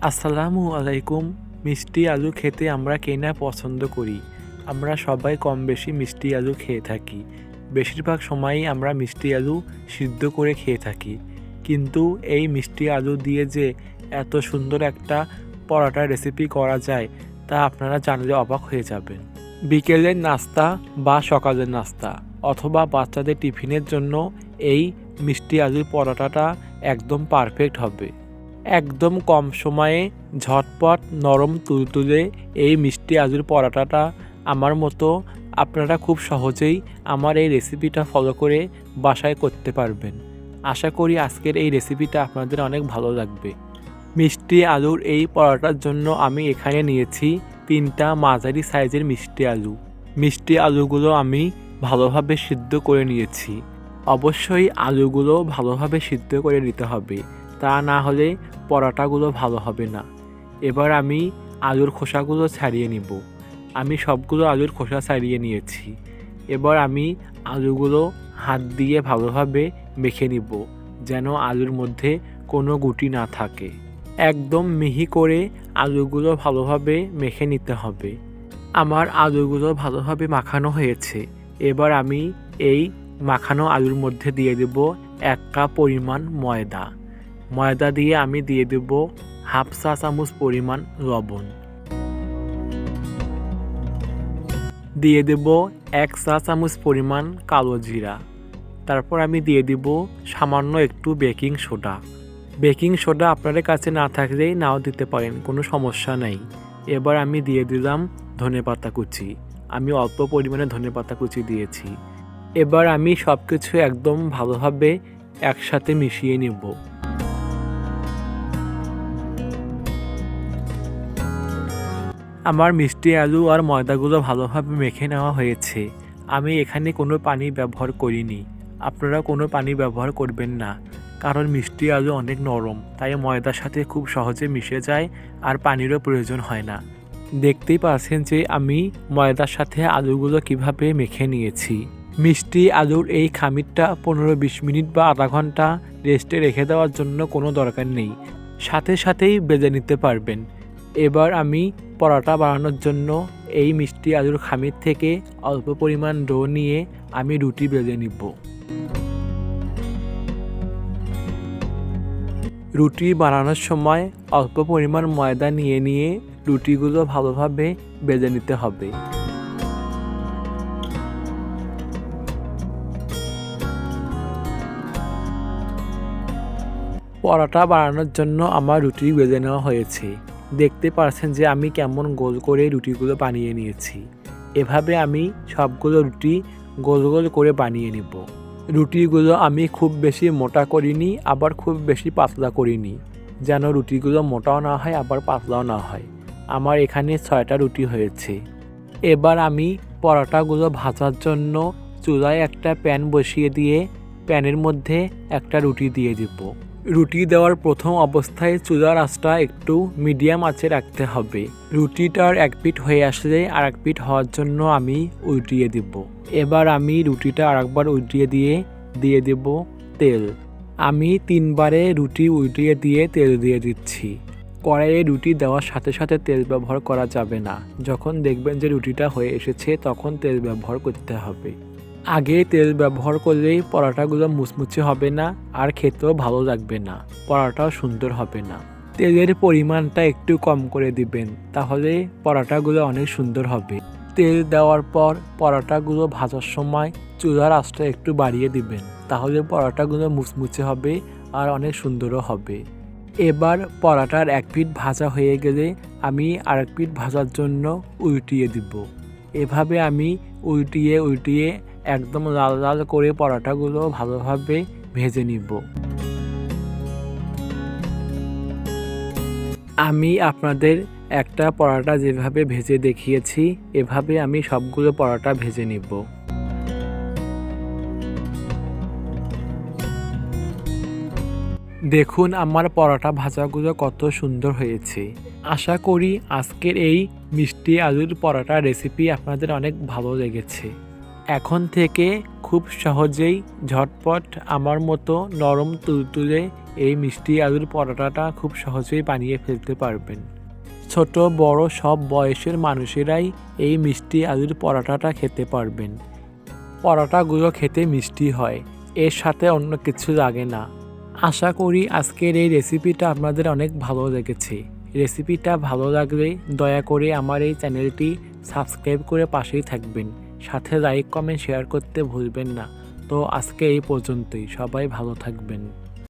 আসসালামু আলাইকুম। মিষ্টি আলু খেতে আমরা কে না পছন্দ করি। আমরা সবাই কম বেশি মিষ্টি আলু খেয়ে থাকি। বেশিরভাগ সময়ই আমরা মিষ্টি আলু সিদ্ধ করে খেয়ে থাকি। কিন্তু এই মিষ্টি আলু দিয়ে যে এত সুন্দর একটা পরোটার রেসিপি করা যায় তা আপনারা জানলে অবাক হয়ে যাবেন। বিকেলের নাস্তা বা সকালের নাস্তা অথবা বাচ্চাদের টিফিনের জন্য এই মিষ্টি আলুর পরোটাটা একদম পারফেক্ট হবে। একদম কম সময়ে ঝটপট নরম তুলতুলে এই মিষ্টি আলুর পরোটাটা আমার মতো আপনারা খুব সহজেই আমার এই রেসিপিটা ফলো করে বাসায় করতে পারবেন। আশা করি আজকের এই রেসিপিটা আপনাদের অনেক ভালো লাগবে। মিষ্টি আলুর এই পরোটার জন্য আমি এখানে নিয়েছি 3টা মাঝারি সাইজের মিষ্টি আলু। মিষ্টি আলুগুলো আমি ভালোভাবে সিদ্ধ করে নিয়েছি। অবশ্যই আলুগুলো ভালোভাবে সিদ্ধ করে নিতে হবে, তা না হলে পরোটাগুলো ভালো হবে না। এবার আমি আলুর খোসাগুলো ছাড়িয়ে নিব। আমি সবগুলো আলুর খোসা ছাড়িয়ে নিয়েছি। এবার আমি আলুগুলো হাত দিয়ে ভালোভাবে মেখে নিব, যেন আলুর মধ্যে কোনো গুটি না থাকে। একদম মিহি করে আলুগুলো ভালোভাবে মেখে নিতে হবে। আমার আলুগুলো ভালোভাবে মাখানো হয়েছে। এবার আমি এই মাখানো আলুর মধ্যে দিয়ে দেব 1 কাপ পরিমাণ ময়দা। ময়দা দিয়ে আমি দিয়ে দেব হাফ চা চামচ পরিমাণ লবণ। দিয়ে দেব 1 চা চামচ পরিমাণ কালো জিরা। তারপর আমি দিয়ে দেব সামান্য একটু বেকিং সোডা। বেকিং সোডা আপনাদের কাছে না থাকলেই নাও দিতে পারেন, কোনো সমস্যা নেই। এবার আমি দিয়ে দিলাম ধনেপাতা কুচি। আমি অল্প পরিমাণে ধনেপাতা কুচি দিয়েছি। এবার আমি সব কিছু একদম ভালোভাবে একসাথে মিশিয়ে নেব। আমার মিষ্টি আলু আর ময়দাগুলো ভালোভাবে মেখে নেওয়া হয়েছে। আমি এখানে কোনো পানি ব্যবহার করিনি। আপনারা কোনো পানি ব্যবহার করবেন না, কারণ মিষ্টি আলু অনেক নরম, তাই ময়দার সাথে খুব সহজে মিশে যায় আর পানিরও প্রয়োজন হয় না। দেখতেই পাচ্ছেন যে আমি ময়দার সাথে আলুগুলো কিভাবে মেখে নিয়েছি। মিষ্টি আলুর এই খামিরটা 15-20 মিনিট বা আধা ঘন্টা রেস্টে রেখে দেওয়ার জন্য কোনো দরকার নেই, সাথে সাথেই বেজে নিতে পারবেন। এবার আমি পরোটা বানানোর জন্য এই মিষ্টি আলুর খামির থেকে অল্প পরিমাণ ডো নিয়ে আমি রুটি বেজে নিব। রুটি বানানোর সময় অল্প পরিমাণ ময়দা নিয়ে রুটিগুলো ভালোভাবে বেজে নিতে হবে। পরোটা বানানোর জন্য আমার রুটি বেজে নেওয়া হয়েছে। দেখতে পাচ্ছেন যে আমি কেমন গোল করে রুটিগুলো বানিয়ে নিয়েছি। এভাবে আমি সবগুলো রুটি গোল গোল করে বানিয়ে নেব। রুটিগুলো আমি খুব বেশি মোটা করিনি, আবার খুব বেশি পাতলা করিনি, যেন রুটিগুলো মোটাও না হয় আবার পাতলাও না হয়। আমার এখানে 6টা রুটি হয়েছে। এবার আমি পরোটাগুলো ভাজার জন্য চুলায় একটা প্যান বসিয়ে দিয়ে প্যানের মধ্যে একটা রুটি দিয়ে দিব। রুটি দেওয়ার প্রথম অবস্থায় চুলার আঁচটা একটু মিডিয়াম আঁচে রাখতে হবে। রুটিটার এক পিঠ হয়ে আসলে আর এক পিঠ হওয়ার জন্য আমি উল্টিয়ে দিব। এবার আমি রুটিটা আরেকবার উল্টিয়ে দিয়ে দেব তেল। আমি 3বারে রুটি উল্টিয়ে দিয়ে তেল দিয়ে দিচ্ছি। কড়াইয়ে রুটি দেওয়ার সাথে সাথে তেল ব্যবহার করা যাবে না। যখন দেখবেন যে রুটিটা হয়ে এসেছে তখন তেল ব্যবহার করতে হবে। আগে তেল ব্যবহার করলেই পরোটাগুলো মুচমুচে হবে না আর খেতেও ভালো লাগবে না, পরোটাও সুন্দর হবে না। তেলের পরিমাণটা একটু কম করে দিবেন, তাহলে পরোটাগুলো অনেক সুন্দর হবে। তেল দেওয়ার পর পরোটাগুলো ভাজার সময় চুলার আঁচটা একটু বাড়িয়ে দিবেন, তাহলে পরোটাগুলো মুচমুচে হবে আর অনেক সুন্দরও হবে। এবার পরোটার এক পিঠ ভাজা হয়ে গেলে আমি আরেক পিঠ ভাজার জন্য উল্টিয়ে দিব। এভাবে আমি উল্টিয়ে একদম লাল লাল করে পরোটাগুলো ভালোভাবে ভেজে নিব। আমি আপনাদের একটা পরোটা যেভাবে ভেজে দেখিয়েছি এভাবে আমি সবগুলো পরোটা ভেজে নিব। দেখুন আমার পরোটা ভাজাগুলো কত সুন্দর হয়েছে। আশা করি আজকের এই মিষ্টি আলুর পরোটা রেসিপি আপনাদের অনেক ভালো লেগেছে। এখন থেকে খুব সহজেই ঝটপট আমার মতো নরম তুলতুলে এই মিষ্টি আলুর পরোটাটা খুব সহজেই বানিয়ে ফেলতে পারবেন। ছোট বড় সব বয়সের মানুষেরাই এই মিষ্টি আলুর পরোটাটা খেতে পারবেন। পরোটাগুলো খেতে মিষ্টি হয়, এর সাথে অন্য কিছু লাগে না। আশা করি আজকের এই রেসিপিটা আপনাদের অনেক ভালো লেগেছে। রেসিপিটা ভালো লাগলে দয়া করে আমার এই চ্যানেলটি সাবস্ক্রাইব করে পাশেই থাকবেন, সাথে লাইক কমেন্ট শেয়ার করতে ভুলবেন না। তো আজকে এই পর্যন্তই, সবাই ভালো থাকবেন।